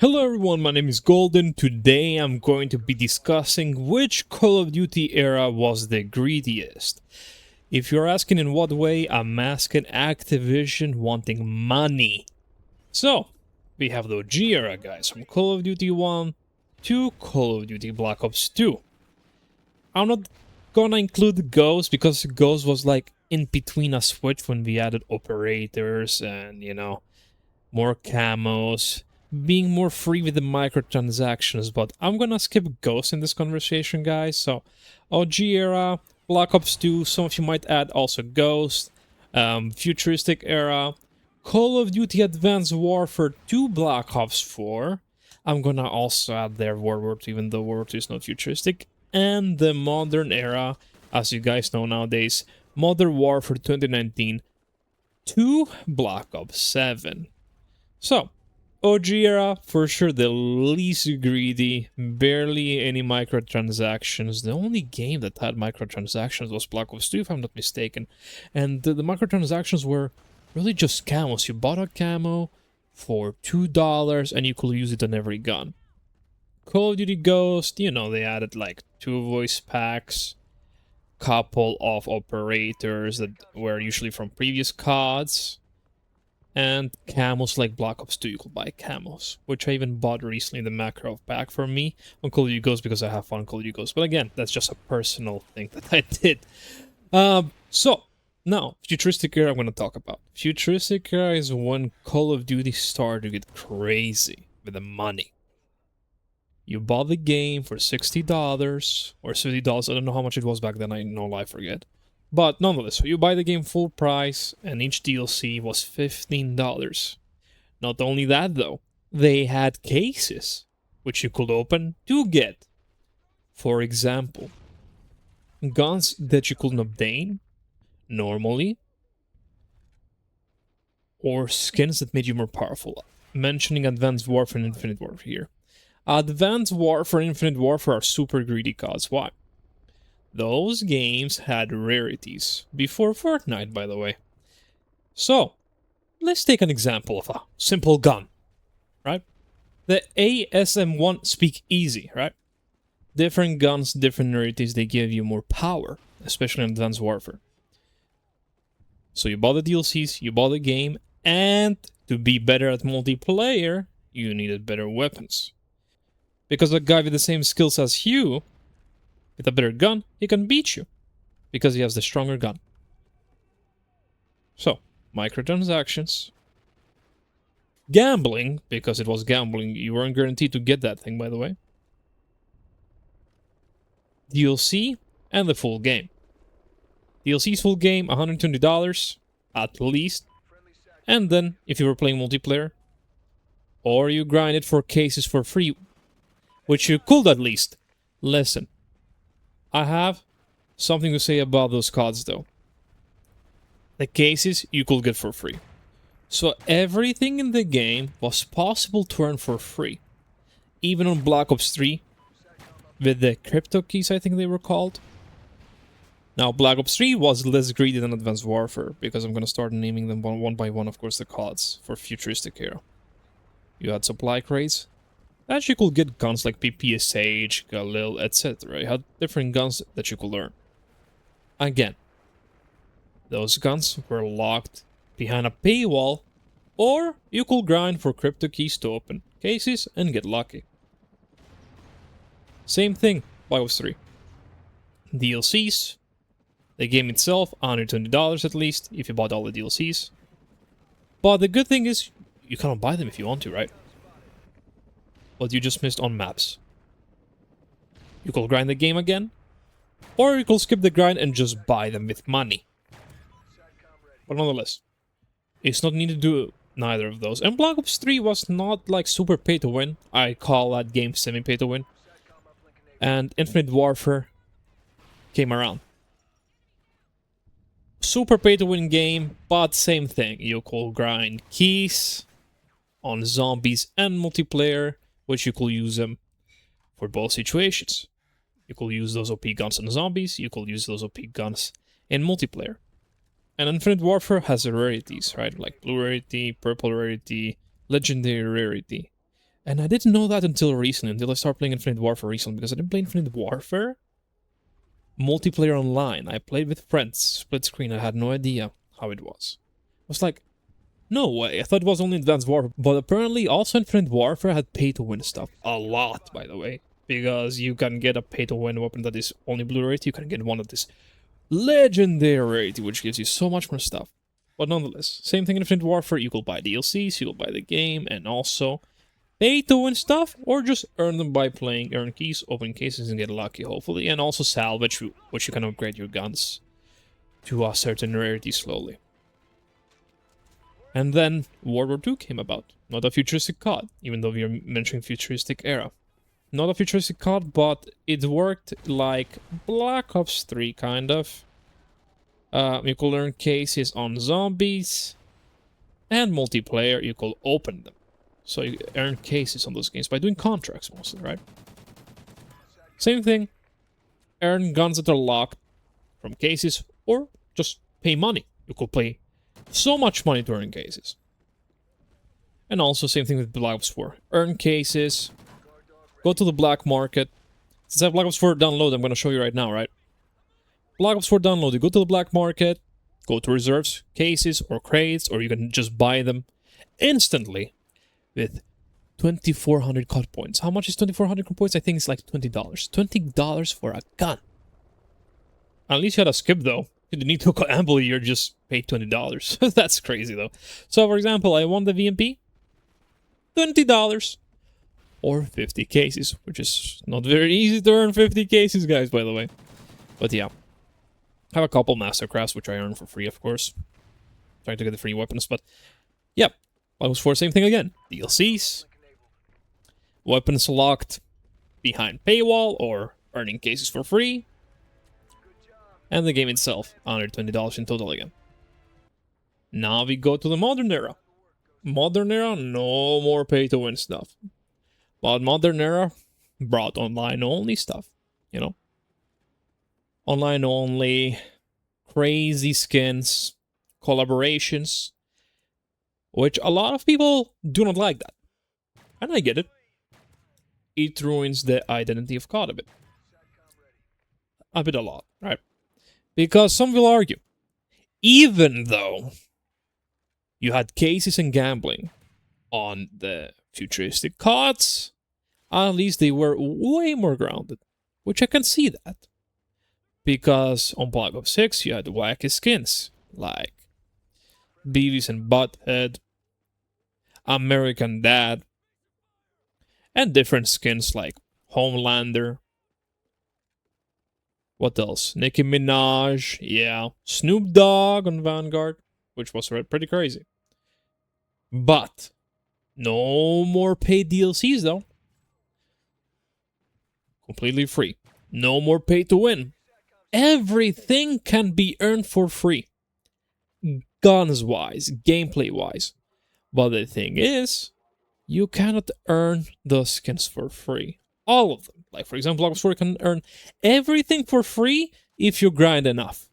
Hello everyone, my name is Golden. Today I'm going to be discussing which Call of Duty era was the greediest. If you're asking in what way, I'm asking Activision wanting money. So, we have the OG era guys, from Call of Duty 1 to Call of Duty Black Ops 2. I'm not gonna include Ghost because Ghost was like in between a switch when we added operators and, more camos, being more free with the microtransactions, but I'm gonna skip Ghost in this conversation, guys. So, OG era, Black Ops 2, some of you might add also Ghost, Futuristic era, Call of Duty Advanced Warfare 2 Black Ops 4. I'm gonna also add there World War II, even though World War II is not futuristic, and the modern era, as you guys know nowadays, Modern Warfare 2019 to Black Ops 7. So, OG era, for sure the least greedy, barely any microtransactions. The only game that had microtransactions was Black Ops 2, if I'm not mistaken. And the microtransactions were really just camos. You bought a camo for $2 and you could use it on every gun. Call of Duty Ghost, they added like 2 voice packs, couple of operators that were usually from previous CODs. And camos like Black Ops 2, you could buy camos, which I even bought recently in the Makarov pack for me on Call of Duty Ghost because I have fun on Call of Duty Ghost. But again, that's just a personal thing that I did. So, now, Futuristic era I'm going to talk about. Futuristic era is when Call of Duty started to get crazy with the money. You bought the game for $60 or $50, I don't know how much it was back then, I forget. But nonetheless, you buy the game full price, and each DLC was $15. Not only that though, they had cases, which you could open to get. For example, guns that you couldn't obtain normally, or skins that made you more powerful. Mentioning Advanced Warfare and Infinite Warfare here. Advanced Warfare and Infinite Warfare are super greedy CODs. Why? Those games had rarities. Before Fortnite, by the way. So, let's take an example of a simple gun, right? The ASM-1 Speak Easy, right? Different guns, different rarities, they give you more power, especially in Advanced Warfare. So you bought the DLCs, you bought the game, and to be better at multiplayer, you needed better weapons. Because a guy with the same skills as you, with a better gun, he can beat you, because he has the stronger gun. So, microtransactions. Gambling, because it was gambling, you weren't guaranteed to get that thing, by the way. DLC, and the full game. DLC's full game, $120, at least. And then, if you were playing multiplayer, or you grind it for cases for free, which you could at least. Listen. I have something to say about those CODs though. The cases you could get for free. So everything in the game was possible to earn for free. Even on Black Ops 3, with the crypto keys I think they were called. Now Black Ops 3 was less greedy than Advanced Warfare, because I'm going to start naming them one by one, of course, the CODs for Futuristic era. You had supply crates. That you could get guns like PPSH, Galil, etc. You had different guns that you could learn. Again, those guns were locked behind a paywall, or you could grind for crypto keys to open cases and get lucky. Same thing, Black Ops 3. DLCs, the game itself, $120 at least, if you bought all the DLCs. But the good thing is, you cannot buy them if you want to, right? But you just missed on maps. You could grind the game again, or you could skip the grind and just buy them with money. But nonetheless, it's not needed to do neither of those. And Black Ops 3 was not like super pay to win. I call that game semi-pay to win. And Infinite Warfare came around. Super pay to win game, but same thing. You could grind keys on zombies and multiplayer, which you could use them for both situations. You could use those OP guns on zombies, you could use those OP guns in multiplayer. And Infinite Warfare has rarities, right? Like blue rarity, purple rarity, legendary rarity. And I didn't know that until recently, until I started playing Infinite Warfare recently, because I didn't play Infinite Warfare multiplayer online. I played with friends, split screen. I had no idea how it was. I was like, no way. I thought it was only Advanced Warfare. But apparently also Infinite Warfare had pay-to-win stuff. A lot, by the way. Because you can get a pay-to-win weapon that is only blue rarity. You can get one that is legendary rarity, which gives you so much more stuff. But nonetheless, same thing in Infinite Warfare. You could buy DLCs, you could buy the game, and also pay-to-win stuff, or just earn them by playing, earn keys, open cases, and get lucky, hopefully. And also salvage, which you can upgrade your guns to a certain rarity slowly. And then World War II came about. Not a futuristic COD, even though we are mentioning futuristic era. Not a futuristic COD, but it worked like Black Ops 3, kind of. You could earn cases on zombies, and multiplayer, you could open them. So you earn cases on those games by doing contracts mostly, right? Same thing. Earn guns that are locked from cases, or just pay money. You could pay so much money to earn cases. And also same thing with Black Ops 4. Earn cases, go to the black market. Since I have Black Ops 4 download, I'm going to show you right now, right? Black Ops 4 download, you go to the black market, go to reserves, cases, or crates, or you can just buy them instantly with 2,400 COD points. How much is 2,400 COD points? I think it's like $20. $20 for a gun. At least you had a skip, though. You didn't need to gamble, you just paid $20. That's crazy, though. So, for example, I won the VMP. $20. Or 50 cases, which is not very easy to earn 50 cases, guys, by the way. But yeah. I have a couple Mastercrafts, which I earn for free, of course. Trying to get the free weapons, but... Yep. Black Ops 4, same thing again. DLCs. Weapons locked behind paywall, or earning cases for free. And the game itself, $120 in total again. Now we go to the modern era. Modern era, no more pay-to-win stuff. But modern era brought online-only stuff, you know? Online-only, crazy skins, collaborations, which a lot of people do not like that. And I get it. It ruins the identity of COD a bit. A lot, right? Because some will argue, even though you had cases and gambling on the futuristic CODs, at least they were way more grounded, which I can see that. Because on Black Ops 6 you had wacky skins, like Beavis and Butthead, American Dad, and different skins like Homelander. What else? Nicki Minaj, yeah. Snoop Dogg on Vanguard, which was pretty crazy. But no more paid DLCs, though. Completely free. No more pay to win. Everything can be earned for free. Guns-wise, gameplay-wise. But the thing is, you cannot earn the skins for free. All of them. Like, for example, Black Ops 4 can earn everything for free if you grind enough.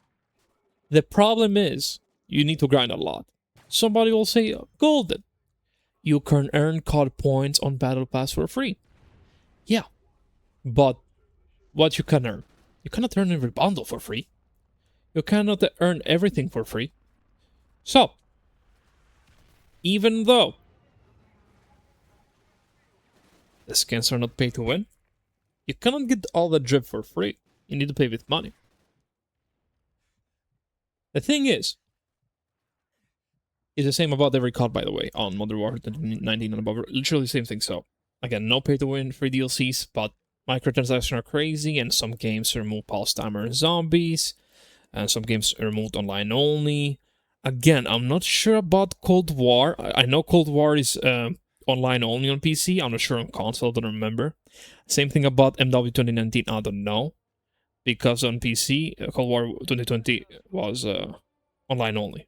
The problem is, you need to grind a lot. Somebody will say, Golden, you can earn COD points on Battle Pass for free. Yeah, but what you can earn? You cannot earn every bundle for free. You cannot earn everything for free. So, even though the skins are not pay to win, you cannot get all the drip for free. You need to pay with money. The thing is, it's the same about every COD, by the way, on Modern Warfare 2019 and above. Literally the same thing. So, again, no pay to win free DLCs, but microtransactions are crazy, and some games remove pulse timer and zombies, and some games removed online only. Again, I'm not sure about Cold War. I know Cold War is online only on PC. I'm not sure on console, I don't remember. Same thing about MW 2019, I don't know. Because on PC, Cold War 2020 was online only.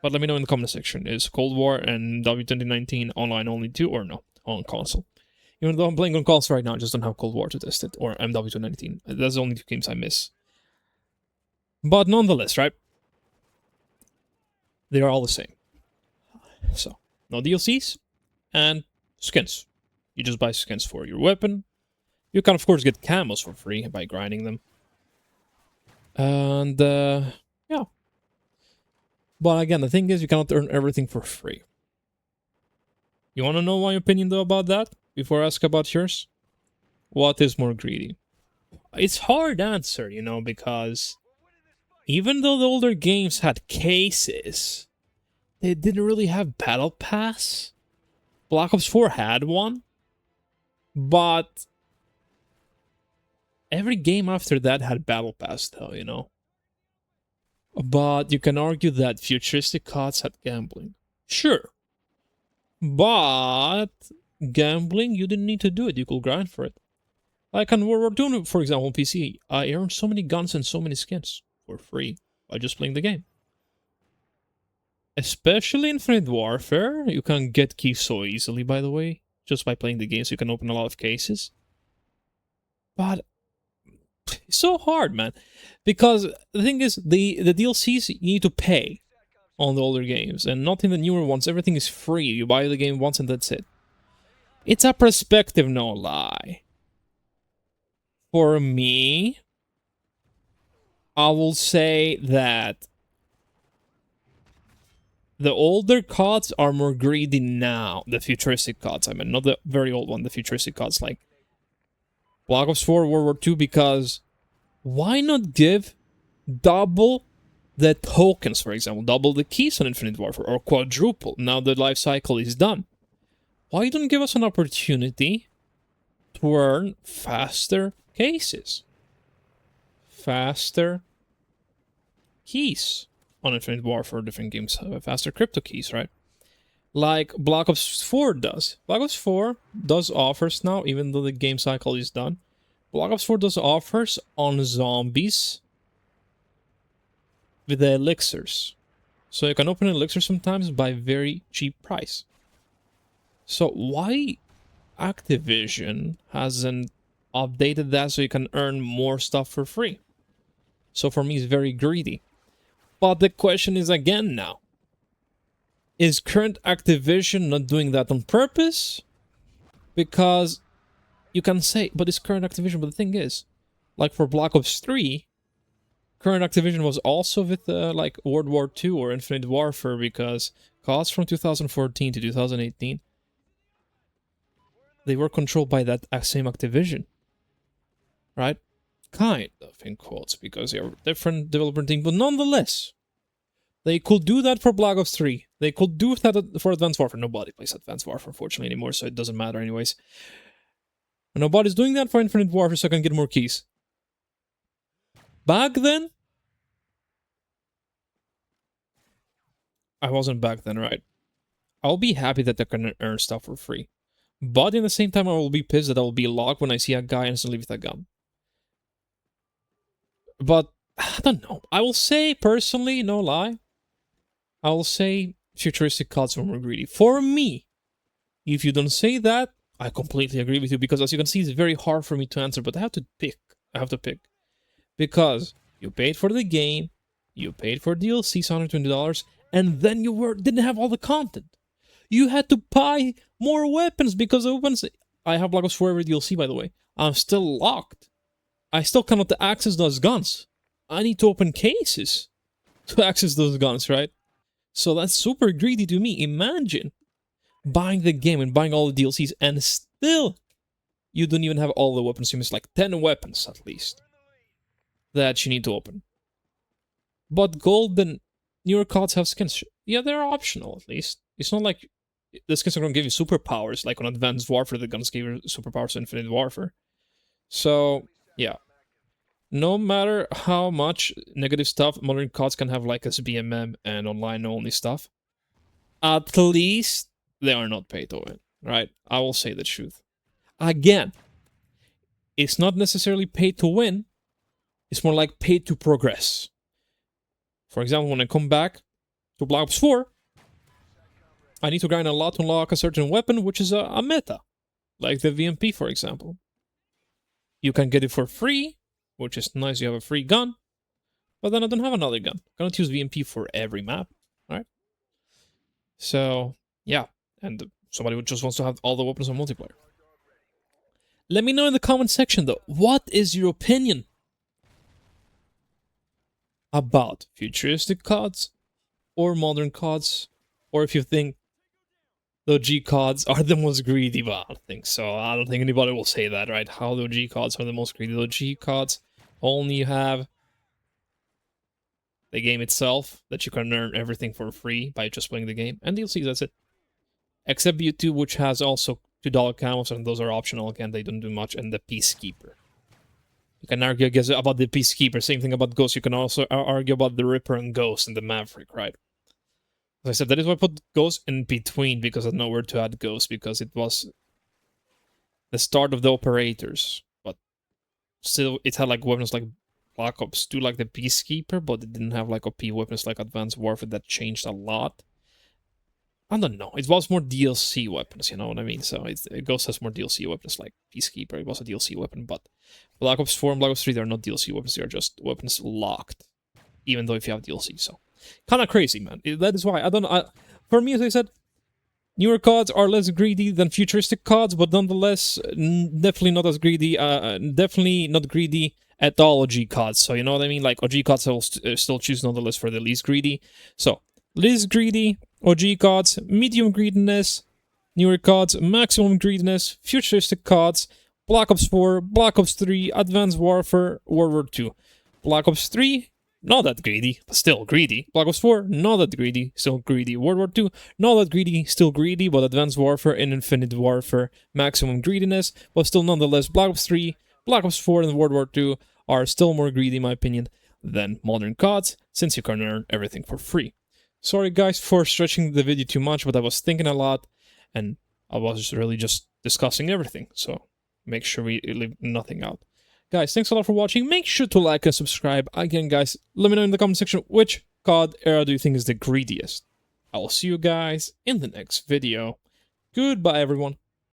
But let me know in the comment section, is Cold War and MW 2019 online only too, or no, on console? Even though I'm playing on console right now, I just don't have Cold War to test it, or MW 2019. That's the only two games I miss. But nonetheless, right? They are all the same. So, no DLCs and skins. You just buy skins for your weapon. You can, of course, get camos for free by grinding them. And, yeah. But again, the thing is, you cannot earn everything for free. You want to know my opinion, though, about that? Before I ask about yours? What is more greedy? It's hard answer, you know, because even though the older games had cases, they didn't really have Battle Pass. Black Ops 4 had one, but every game after that had Battle Pass, though, you know. But you can argue that futuristic CODs had gambling. Sure. But gambling, you didn't need to do it. You could grind for it. Like on World War II, for example, on PC, I earned so many guns and so many skins for free by just playing the game. Especially Infinite Warfare, you can get keys so easily, by the way. Just by playing the game, so you can open a lot of cases. But it's so hard, man. Because the thing is, the DLCs you need to pay on the older games, and not in the newer ones. Everything is free. You buy the game once and that's it. It's a perspective, no lie. For me, I will say that the older CODs are more greedy now. The futuristic CODs, I mean, not the very old one, the futuristic CODs like Black Ops 4, World War II, because why not give double the tokens, for example, double the keys on Infinite Warfare, or quadruple, now the life cycle is done? Why don't give us an opportunity to earn faster cases? Faster keys on Infinite Warfare, different games have faster crypto keys, right? Like Black Ops 4 does. Black Ops 4 does offers now, even though the game cycle is done. Black Ops 4 does offers on zombies with the elixirs. So you can open an elixir sometimes by very cheap price. So why Activision hasn't updated that so you can earn more stuff for free? So for me, it's very greedy. But the question is again now, is current Activision not doing that on purpose? Because you can say, but it's current Activision, but the thing is, like for Black Ops 3, current Activision was also with like World War II or Infinite Warfare, because CODs from 2014 to 2018, they were controlled by that same Activision, right? Kind of, in quotes, because they are different developer team, but nonetheless, they could do that for Black Ops 3. They could do that for Advanced Warfare. Nobody plays Advanced Warfare, unfortunately, anymore, so it doesn't matter anyways. And nobody's doing that for Infinite Warfare, so I can get more keys. Back then, I wasn't back then, right? I'll be happy that I can earn stuff for free. But in the same time, I will be pissed that I will be locked when I see a guy instantly with a gun. But, I don't know. I will say, personally, no lie, I will say futuristic CODs are more greedy. For me, if you don't say that, I completely agree with you, because as you can see, it's very hard for me to answer, but I have to pick. Because you paid for the game, you paid for DLC, $120, and then you didn't have all the content. You had to buy more weapons, because the weapons... I have Black Ops 4 every DLC, by the way. I'm still locked. I still cannot access those guns. I need to open cases to access those guns, right? So that's super greedy to me. Imagine buying the game and buying all the DLCs, and still you don't even have all the weapons. You miss like 10 weapons at least that you need to open. But gold and newer CODs have skins. Yeah, they're optional at least. It's not like the skins are going to give you superpowers like on Advanced Warfare. The guns gave you superpowers in Infinite Warfare. So, yeah. No matter how much negative stuff modern CODs can have, like SBMM and online-only stuff, at least they are not pay to win, right? I will say the truth. Again, it's not necessarily pay to win. It's more like pay to progress. For example, when I come back to Black Ops 4, I need to grind a lot to unlock a certain weapon, which is a meta. Like the VMP, for example. You can get it for free, which is nice. You have a free gun. But then I don't have another gun. I cannot use VMP for every map, right? So, yeah. And somebody just wants to have all the weapons on multiplayer. Let me know in the comment section though, what is your opinion about futuristic CODs or modern CODs? Or if you think the OG CODs are the most greedy, but I don't think so. I don't think anybody will say that, right? How the OG CODs are the most greedy. The OG CODs only have the game itself, that you can earn everything for free by just playing the game, and DLCs, that's it. Except BU2, which has also $2 camos, and those are optional again, they don't do much, and the Peacekeeper. You can argue, I guess, about the Peacekeeper, same thing about Ghost, you can also argue about the Ripper and Ghost and the Maverick, right? As I said, that is why I put Ghost in between, because I had nowhere to add Ghost, because it was the start of the operators, but still, it had like weapons like Black Ops 2, like the Peacekeeper, but it didn't have like OP weapons like Advanced Warfare. That changed a lot. I don't know. It was more DLC weapons, you know what I mean? So Ghost has more DLC weapons like Peacekeeper. It was a DLC weapon, but Black Ops 4 and Black Ops 3, they're not DLC weapons. They are just weapons locked, even though if you have DLC. So kind of crazy, man. That is why I don't. For me, as I said, newer CODs are less greedy than futuristic CODs, but nonetheless, definitely not as greedy. Definitely not greedy at all OG CODs. So you know what I mean? Like OG CODs, I will still choose nonetheless for the least greedy. So least greedy OG CODs, medium greediness, newer CODs, maximum greediness, futuristic CODs, Black Ops 4, Black Ops 3, Advanced Warfare, World War 2. Black Ops 3, not that greedy, but still greedy. Black Ops 4, not that greedy, still greedy. World War 2, not that greedy, still greedy, but Advanced Warfare and Infinite Warfare, maximum greediness, but still nonetheless Black Ops 3, Black Ops 4, and World War 2 are still more greedy, in my opinion, than modern CODs, since you can earn everything for free. Sorry guys for stretching the video too much, but I was thinking a lot, and I was really just discussing everything, so make sure we leave nothing out. Guys, thanks a lot for watching. Make sure to like and subscribe. Again, guys, let me know in the comment section which COD era do you think is the greediest. I will see you guys in the next video. Goodbye, everyone.